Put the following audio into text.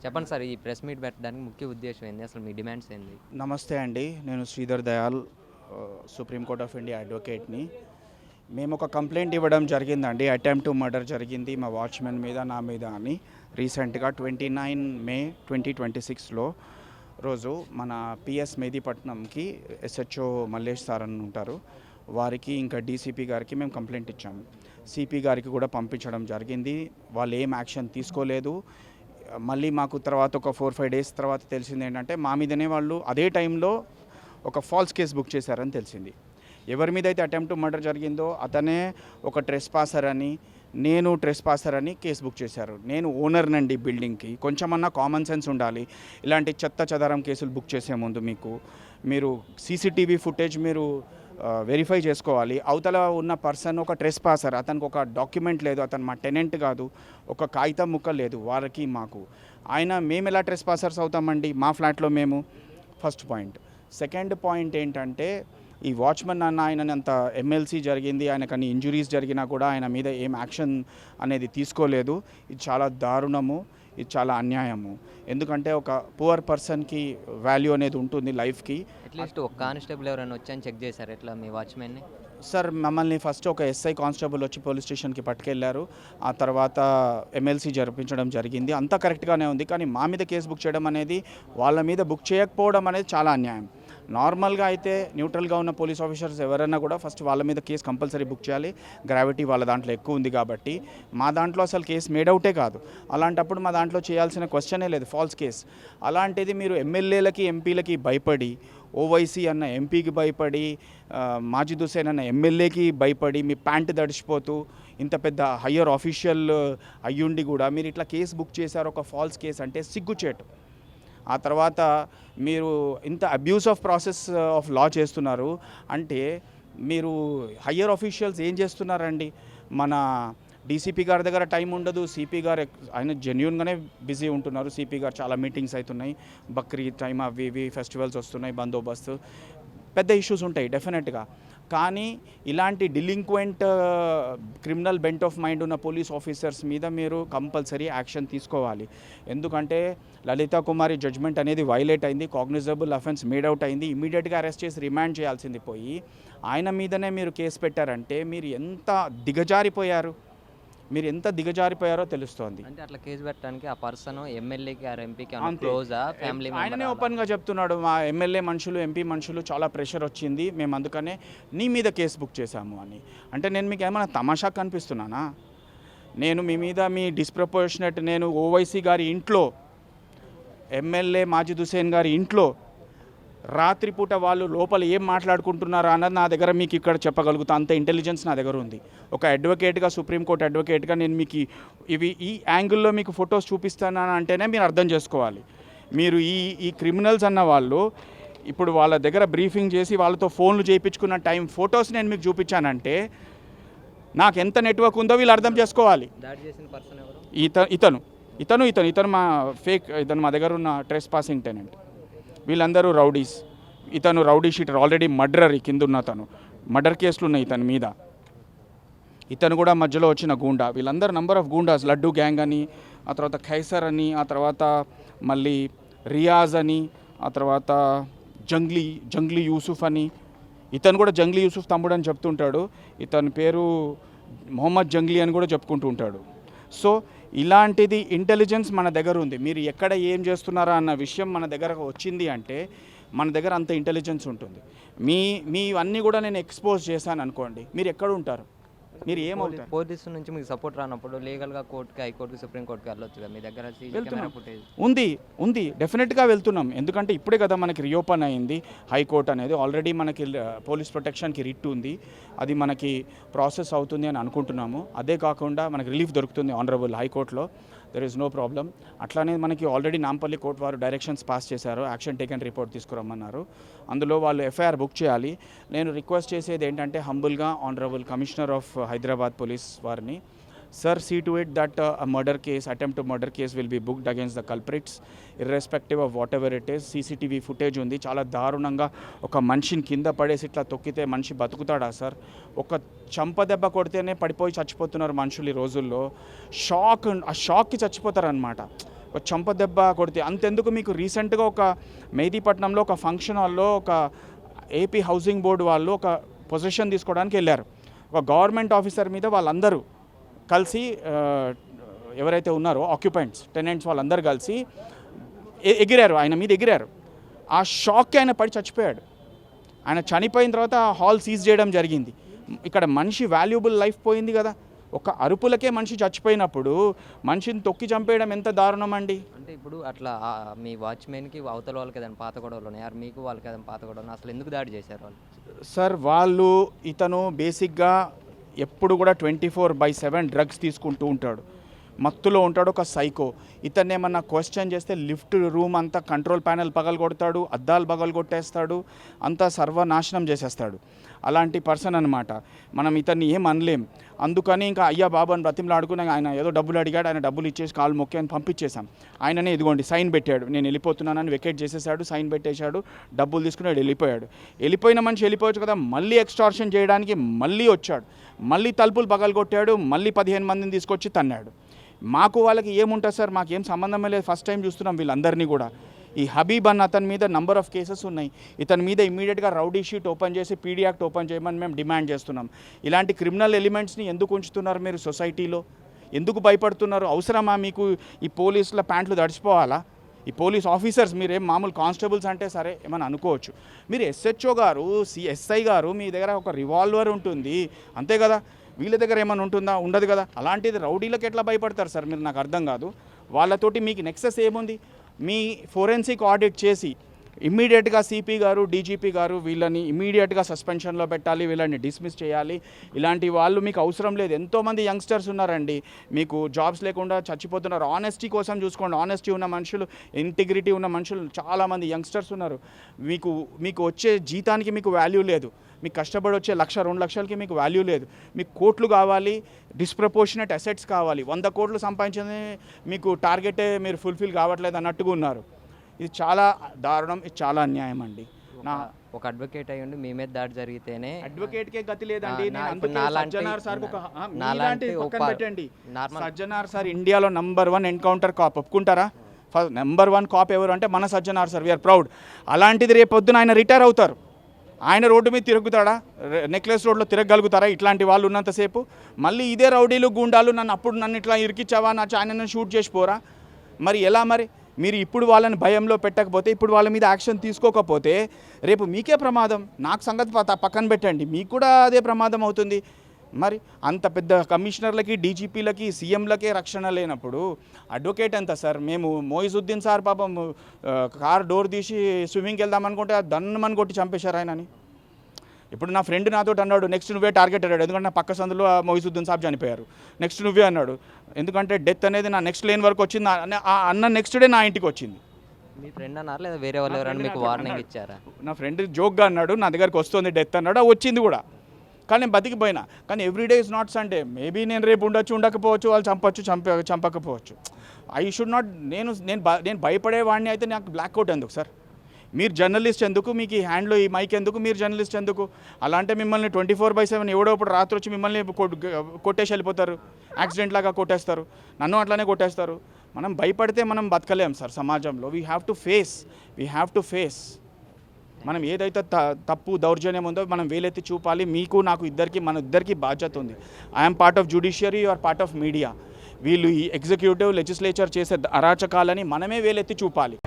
చెప్పండి సార్. ఈ press meet పెట్టడానికి ముఖ్య ఉద్దేశ్యం ఏంది? అసలు మీ డిమాండ్స్ ఏంది? నమస్తే అండి. నేను Sridhar Dayal, supreme court of India అడ్వకేట్ని. మేము ఒక కంప్లైంట్ ఇవ్వడం జరిగిందండి. అటెంప్ట్ టు మర్డర్ జరిగింది మా వాచ్మెన్ మీద, నా మీద అని. రీసెంట్గా 29 మే 2026లో రోజు మన పిఎస్ మెహదీపట్నంకి ఎస్హెచ్ఓ మల్లేష్ సార్ అని ఉంటారు, వారికి ఇంకా డీసీపీ గారికి మేము కంప్లైంట్ ఇచ్చాము. సిపి గారికి కూడా పంపించడం జరిగింది. వాళ్ళు ఏం యాక్షన్ తీసుకోలేదు. మళ్ళీ మాకు తర్వాత ఒక 4-5 డేస్ తర్వాత తెలిసింది ఏంటంటే మా మీదనే వాళ్ళు అదే టైంలో ఒక ఫాల్స్ కేసు బుక్ చేశారని తెలిసింది. ఎవరి మీద అయితే అటెంప్ట్ మర్డర్ జరిగిందో అతనే ఒక ట్రెస్ పాసర్ అని, నేను ట్రెస్ పాసర్ అని కేసు బుక్ చేశారు. నేను ఓనర్ నండి బిల్డింగ్కి, కొంచెమన్నా కామన్ సెన్స్ ఉండాలి. ఇలాంటి చెత్త చెదారం కేసులు బుక్ చేసే ముందు మీరు సీసీటీవీ ఫుటేజ్ మీరు వెరిఫై చేసుకోవాలి. అవతల ఉన్న పర్సన్ ఒక ట్రెస్ పాసర్, అతనికి ఒక డాక్యుమెంట్ లేదు, అతను మా టెనెంట్ కాదు, ఒక కాగితం ముక్క లేదు వారికి మాకు. మేము ఎలా ట్రెస్ పాసర్స్ అవుతామండి మా ఫ్లాట్లో మేము? First point. సెకండ్ పాయింట్ ఏంటంటే ఈ వాచ్మెన్ అన్న ఆయన అంత ఎమ్మెల్సీ జరిగింది, ఆయనకు అన్ని ఇంజురీస్ జరిగినా కూడా ఆయన మీద ఏం యాక్షన్ అనేది తీసుకోలేదు. ఇది చాలా దారుణము, ఇది చాలా అన్యాయము. ఎందుకంటే ఒక పువర్ పర్సన్కి వాల్యూ అనేది ఉంటుంది లైఫ్కి. అట్లీస్ట్ ఒక కానిస్టేబుల్ ఎవరైనా వచ్చాయని చెక్ చేశారు ఎట్లా మీ వాచ్మెన్ని? సార్ మమ్మల్ని ఫస్ట్ ఒక ఎస్ఐ కానిస్టేబుల్ వచ్చి పోలీస్ స్టేషన్కి పట్టుకెళ్లారు. ఆ తర్వాత ఎమ్మెల్సీ జరిపించడం జరిగింది. అంతా కరెక్ట్గానే ఉంది. కానీ మా మీద కేసు బుక్ చేయడం అనేది, వాళ్ళ మీద బుక్ చేయకపోవడం అనేది చాలా అన్యాయం. నార్మల్గా అయితే న్యూట్రల్గా ఉన్న పోలీస్ ఆఫీసర్స్ ఎవరైనా కూడా ఫస్ట్ వాళ్ళ మీద కేసు కంపల్సరీ బుక్ చేయాలి. గ్రావిటీ వాళ్ళ దాంట్లో ఎక్కువ ఉంది కాబట్టి. మా దాంట్లో అసలు కేసు మేడౌటే కాదు. అలాంటప్పుడు మా దాంట్లో చేయాల్సిన క్వశ్చనే లేదు, ఫాల్స్ కేసు. అలాంటిది మీరు ఎమ్మెల్యేలకి ఎంపీలకి భయపడి, ఓవైసీ అన్న ఎంపీకి భయపడి, మాజిద్ హుసేన్ అన్న ఎమ్మెల్యేకి భయపడి, మీ ప్యాంటు తడిచిపోతూ ఇంత పెద్ద హయ్యర్ ఆఫీషియల్ అయ్యుండి కూడా మీరు ఇట్లా కేసు బుక్ చేశారు, ఒక ఫాల్స్ కేసు అంటే సిగ్గుచేటు. ఆ తర్వాత మీరు ఇంత abuse of process of law చేస్తున్నారు అంటే మీరు హయ్యర్ ఆఫీషియల్స్ ఏం చేస్తున్నారండి? మన డీసీపీ గారి దగ్గర టైం ఉండదు, సిపి గారు ఆయన జెన్యున్గానే బిజీ ఉంటున్నారు. సిపి గారు చాలా మీటింగ్స్ అవుతున్నాయి, బక్రీద్ టైం అవి ఇవి ఫెస్టివల్స్ వస్తున్నాయి, బందోబస్తు పెద్ద ఇష్యూస్ ఉంటాయి డెఫినెట్గా. కానీ ఇలాంటి డిలింక్వెంట్ క్రిమినల్ బెంట్ ఆఫ్ మైండ్ ఉన్న పోలీస్ ఆఫీసర్స్ మీద మీరు కంపల్సరీ యాక్షన్ తీసుకోవాలి. ఎందుకంటే లలితా కుమారి జడ్జ్మెంట్ అనేది వైలేట్ అయింది, కాగ్నిజబుల్ అఫెన్స్ మేడౌట్ అయింది. ఇమీడియట్గా అరెస్ట్ చేసి రిమాండ్ చేయాల్సింది పోయి ఆయన మీదనే మీరు కేసు పెట్టారంటే మీరు ఎంత దిగజారిపోయారో తెలుస్తోంది. అంటే అట్లా కేసు పెట్టడానికి ఆ పర్సన్ ఎమ్మెల్యేకి ఆర్ ఎంపీకి క్లోజా, ఫ్యామిలీ మెంబర్? ఆయననే ఓపెన్గా చెప్తున్నాడు, మా ఎమ్మెల్యే మనుషులు, ఎంపీ మనుషులు చాలా ప్రెషర్ వచ్చింది, మేము అందుకనే నీ మీద కేసు బుక్ చేశాము అని. అంటే నేను మీకు ఏమైనా తమాషా కనిపిస్తున్నానా? నేను మీ మీద మీ డిస్ప్రపోర్షనేట్, నేను ఓవైసీ గారి ఇంట్లో, ఎమ్మెల్యే మాజిద్ హుసేన్ గారి ఇంట్లో రాత్రిపూట వాళ్ళు లోపల ఏం మాట్లాడుకుంటున్నారా అన్నది నా దగ్గర మీకు ఇక్కడ చెప్పగలుగుతా. అంత ఇంటెలిజెన్స్ నా దగ్గర ఉంది. ఒక అడ్వకేట్గా, సుప్రీంకోర్టు అడ్వకేట్గా నేను మీకు ఈ యాంగిల్లో మీకు ఫొటోస్ చూపిస్తాను అంటేనే మీరు అర్థం చేసుకోవాలి. మీరు ఈ క్రిమినల్స్ అన్న వాళ్ళు ఇప్పుడు వాళ్ళ దగ్గర బ్రీఫింగ్ చేసి వాళ్ళతో ఫోన్లు చేయించుకున్న టైం ఫొటోస్ నేను మీకు చూపించానంటే నాకు ఎంత నెట్వర్క్ ఉందో వీళ్ళు అర్థం చేసుకోవాలి. దాడి చేసిన పర్సన్ ఎవరు? ఇతను మా దగ్గర ఉన్న ట్రెస్ పాసింగ్ టెనెంట్. వీళ్ళందరూ రౌడీస్. ఇతను రౌడీ షీటర్, ఆల్రెడీ మర్డరర్. కింద ఉన్న తను మర్డర్ కేసులు ఉన్నాయి ఇతని మీద. ఇతను కూడా మధ్యలో వచ్చిన గూండా. వీళ్ళందరూ number of goondas, laddu gang అని, ఆ తర్వాత ఖైసర్ అని, ఆ తర్వాత మళ్ళీ రియాజ్ అని, ఆ తర్వాత జంగ్లీ యూసుఫ్ అని. ఇతను కూడా జంగ్లీ యూసుఫ్ తమ్ముడు అని చెప్తుంటాడు. ఇతని పేరు మొహమ్మద్ జంగ్లీ అని కూడా చెప్పుకుంటూ ఉంటాడు. సో ఇలాంటిది ఇంటెలిజెన్స్ మన దగ్గర ఉంది. మీరు ఎక్కడ ఏం చేస్తున్నారా అన్న విషయం మన దగ్గర వచ్చింది అంటే మన దగ్గర అంత ఇంటెలిజెన్స్ ఉంటుంది. మీ అన్నీ కూడా నేను ఎక్స్పోజ్ చేశాను అనుకోండి, మీరు ఎక్కడ ఉంటారు? మీరు ఏమవుతారు? పోలీసు నుంచి మీకు సపోర్ట్ రానప్పుడు లీగల్గా కోర్టుకి, హైకోర్టుకి, సుప్రీంకోర్టుకి వెళ్ళొచ్చు కదా. మీ దగ్గర ఫుటేజ్ ఉంది డెఫినెట్గా వెళ్తున్నాం. ఎందుకంటే ఇప్పుడే కదా మనకి రీఓపెన్ అయింది హైకోర్టు అనేది. ఆల్రెడీ మనకి పోలీస్ ప్రొటెక్షన్కి రిట్ ఉంది, అది మనకి ప్రాసెస్ అవుతుంది అని అనుకుంటున్నాము. అదే కాకుండా మనకి రిలీఫ్ దొరుకుతుంది ఆనరబుల్ హైకోర్టులో. There is no problem. అట్లానే మనకి ఆల్రెడీ నాంపల్లి కోర్టు వారు డైరెక్షన్స్ పాస్ చేశారు, యాక్షన్ టేకన్ రిపోర్ట్ తీసుకురమ్మన్నారు. అందులో వాళ్ళు ఎఫ్ఐఆర్ బుక్ చేయాలి. నేను రిక్వెస్ట్ చేసేది ఏంటంటే హంబుల్గా honourable commissioner of Hyderabad police వారిని, Sir, see to it that a murder case, attempt to murder case will be booked against the culprits, irrespective of whatever it is. CCTV footage ఉంది. చాలా దారుణంగా ఒక మనిషిని కింద పడేసి ఇట్లా తొక్కితే మనిషి బతుకుతాడా సార్? ఒక చంపదెబ్బ కొడితేనే పడిపోయి చచ్చిపోతున్నారు మనుషులు ఈ రోజుల్లో. ఆ షాక్కి చచ్చిపోతారనమాట. ఒక చంప దెబ్బ కొడితే అంతెందుకు మీకు రీసెంట్గా ఒక మెహదీపట్నంలో ఒక ఫంక్షన్ హాల్లో ఒక ఏపీ హౌసింగ్ బోర్డు వాళ్ళు ఒక పొజిషన్ తీసుకోవడానికి వెళ్ళారు. ఒక గవర్నమెంట్ ఆఫీసర్ మీద వాళ్ళందరూ కలిసి ఎవరైతే ఉన్నారో ఆక్యుపెంట్స్ టెనెంట్స్ వాళ్ళందరూ కలిసి ఎగిరారు, ఆయన మీద ఎగిరారు. ఆ షాక్కి ఆయన పడి చచ్చిపోయాడు. ఆయన చనిపోయిన తర్వాత హాల్ సీజ్ చేయడం జరిగింది. ఇక్కడ మనిషి వాల్యుబుల్ లైఫ్ పోయింది కదా. ఒక అరుపులకే మనిషి చచ్చిపోయినప్పుడు మనిషిని తొక్కి చంపేయడం ఎంత దారుణం అండి. అంటే ఇప్పుడు అట్లా మీ వాచ్మెన్కి అవతల వాళ్ళకి ఏదైనా పాత గొడవలు ఉన్నాయి, మీకు వాళ్ళకి ఏదైనా పాత గొడవలు అసలు ఎందుకు దాడి చేశారు వాళ్ళు? సార్ ఇతను బేసిక్గా ఎప్పుడు కూడా 24/7 డ్రగ్స్ తీసుకుంటూ ఉంటాడు, మత్తులో ఉంటాడు, ఒక సైకో. ఇతన్ని ఏమన్నా క్వశ్చన్ చేస్తే లిఫ్ట్ రూమ్ అంతా కంట్రోల్ ప్యానెల్ పగలగొడతాడు, అద్దాలు పగలగొట్టేస్తాడు, అంతా సర్వనాశనం చేసేస్తాడు. అలాంటి పర్సన్ అనమాట. మనం ఇతన్ని ఏం అనలేం. అందుకని ఇంకా అయ్యా బాబు అని బ్రతిమలాడుకుని ఆయన ఏదో డబ్బులు అడిగాడు, ఆయన డబ్బులు ఇచ్చేసి కాలు మొక్కి అని పంపించేశాం. ఆయననే ఇదిగోండి సైన్ పెట్టాడు, నేను వెళ్ళిపోతున్నానని వెకేట్ చేసేసాడు, సైన్ పెట్టేశాడు, డబ్బులు తీసుకుని వెళ్ళిపోయాడు. వెళ్ళిపోయిన మనిషి వెళ్ళిపోవచ్చు కదా, మళ్ళీ ఎక్స్టార్షన్ చేయడానికి మళ్ళీ వచ్చాడు, మళ్ళీ తలుపులు పగలగొట్టాడు, మళ్ళీ 15 మందిని తీసుకొచ్చి తన్నాడు. మాకు వాళ్ళకి ఏముంటుంది సార్, మాకేం సంబంధమే లేదు. ఫస్ట్ టైం చూస్తున్నాం వీళ్ళందరినీ కూడా. ఈ హబీబ్ అన్న అతని మీద నంబర్ ఆఫ్ కేసెస్ ఉన్నాయి. ఇతని మీద ఇమీడియట్గా రౌడీ షీట్ ఓపెన్ చేసి పీడీ యాక్ట్ ఓపెన్ చేయమని మేము డిమాండ్ చేస్తున్నాం. ఇలాంటి క్రిమినల్ ఎలిమెంట్స్ని ఎందుకు ఉంచుతున్నారు మీరు సొసైటీలో? ఎందుకు భయపడుతున్నారు? అవసరమా మీకు ఈ పోలీసుల ప్యాంట్లు తడిచిపోవాలా? ఈ పోలీస్ ఆఫీసర్స్ మీరేం మామూలు కానిస్టేబుల్స్ అంటే సరే ఏమని అనుకోవచ్చు, మీరు ఎస్హెచ్ఓ గారు, ఎస్ఐ గారు, మీ దగ్గర ఒక రివాల్వర్ ఉంటుంది అంతే కదా, వీళ్ళ దగ్గర ఏమైనా ఉంటుందా? ఉండదు కదా. అలాంటిది రౌడీలకు ఎట్లా భయపడతారు సార్ మీరు? నాకు అర్థం కాదు. వాళ్ళతోటి మీకు నెక్సెస్ ఏముంది? మీ ఫోరెన్సిక్ ఆడిట్ చేసి ఇమ్మీడియట్గా సిపి గారు, డీజీపీ గారు వీళ్ళని ఇమ్మీడియట్గా సస్పెన్షన్లో పెట్టాలి, వీళ్ళని డిస్మిస్ చేయాలి. ఇలాంటి వాళ్ళు మీకు అవసరం లేదు. ఎంతోమంది యంగ్స్టర్స్ ఉన్నారండి, మీకు జాబ్స్ లేకుండా చచ్చిపోతున్నారు. ఆనెస్టీ కోసం చూసుకోండి. ఆనెస్టీ ఉన్న మనుషులు, ఇంటిగ్రిటీ ఉన్న మనుషులు చాలామంది యంగ్స్టర్స్ ఉన్నారు. మీకు వచ్చే జీతానికి మీకు వాల్యూ లేదు. మీకు కష్టపడి వచ్చే 1,00,000-2 లక్షలకి మీకు వాల్యూ లేదు. మీకు కోట్లు కావాలి, డిస్ప్రపోర్షనేట్ అసెట్స్ కావాలి. 100 కోట్లు సంపాదించింది మీకు టార్గెటే మీరు ఫుల్ఫిల్ కావట్లేదు అన్నట్టుగా ఉన్నారు. ఇది చాలా దారుణం, ఇది చాలా అన్యాయం అండి. ఒక అడ్వకేట్ అయ్యండి మీ మీద దాడి జరిగితేనే అడ్వకేట్కే గతి లేదండి. సజ్జనార్ సార్ పక్కన పెట్టండి. సజ్జనార్ సార్ ఇండియాలో నంబర్ 1 ఎన్కౌంటర్ కాప్, ఒప్పుకుంటారా? నంబర్ 1 కాప్ ఎవరు అంటే మన సజ్జనార్ సార్. We are proud. అలాంటిది రేపు పొద్దున ఆయన రిటైర్ అవుతారు. ఆయన రోడ్డు మీద తిరుగుతాడా? నెక్లెస్ రోడ్లో తిరగలుగుతారా ఇట్లాంటి వాళ్ళు ఉన్నంతసేపు? మళ్ళీ ఇదే రౌడీలు, గూండాలు నన్ను ఇట్లా ఇరికిచ్చావా, ఆయనను షూట్ చేసిపోరా? మరి ఎలా? మరి మీరు ఇప్పుడు వాళ్ళని భయంలో పెట్టకపోతే, ఇప్పుడు వాళ్ళ మీద యాక్షన్ తీసుకోకపోతే రేపు మీకే ప్రమాదం. నాకు సంగతి పక్కన పెట్టండి, మీకు కూడా అదే ప్రమాదం అవుతుంది. మరి అంత పెద్ద కమిషనర్లకి, డీజీపీలకి, సీఎంలకే రక్షణ లేనప్పుడు అడ్వకేట్ ఎంత సార్? మేము మొయిజుద్దీన్ సార్ పాపం కార్ డోర్ తీసి స్విమ్మింగ్కి వెళ్దామనుకుంటే దన్నమని కొట్టి చంపేశారు ఆయనని. ఇప్పుడు నా ఫ్రెండ్ నాతో అన్నాడు, నెక్స్ట్ నువ్వే టార్గెట్ అయ్యాడు. ఎందుకంటే నా పక్క సందులో మొయిజుద్దీన్ సాబ్ చనిపోయారు, నెక్స్ట్ నువ్వే అన్నాడు. ఎందుకంటే డెత్ అనేది నా నెక్స్ట్ లేన్ వరకు వచ్చింది. అన్న నెక్స్ట్ డే నా ఇంటికి వచ్చింది. మీ ఫ్రెండ్ అన్నారు లేదా వేరే వాళ్ళు ఎవరైనా మీకు వార్నింగ్ ఇచ్చారా? నా ఫ్రెండ్ జోక్గా అన్నాడు, నా దగ్గరికి వస్తుంది డెత్ అన్నాడు, వచ్చింది కూడా. కానీ నేను బతికిపోయినా. కానీ everyday is not Sunday. Maybe నేను రేపు ఉండకపోవచ్చు, వాళ్ళు చంపకపోవచ్చు. I should not. నేను భయపడేవాడిని అయితే నాకు బ్లాక్అవుట్ ఎందుకు సార్? మీరు జర్నలిస్ట్ ఎందుకు? మీకు ఈ హ్యాండ్లో ఈ మైక్ ఎందుకు? మీరు జర్నలిస్ట్ ఎందుకు? అలాంటే మిమ్మల్ని 24/7 ఎవడో ఇప్పుడు రాత్రి వచ్చి మిమ్మల్ని కొట్టేసి వెళ్ళిపోతారు, యాక్సిడెంట్ లాగా కొట్టేస్తారు, నన్ను అట్లానే కొట్టేస్తారు. మనం భయపడితే మనం బతకలేం సార్ సమాజంలో. We have to face. మనం ఏదైతే తప్పు దౌర్జన్యం ఉందో మనం వేలెత్తి చూపాలి. మీకు నాకు మన ఇద్దరికి బాధ్యత ఉంది. I'm part of judiciary, you are part of media. వీళ్ళు ఈ ఎగ్జిక్యూటివ్, లెజిస్లేచర్ చేసే అరాచకాలని మనమే వేలెత్తి చూపాలి.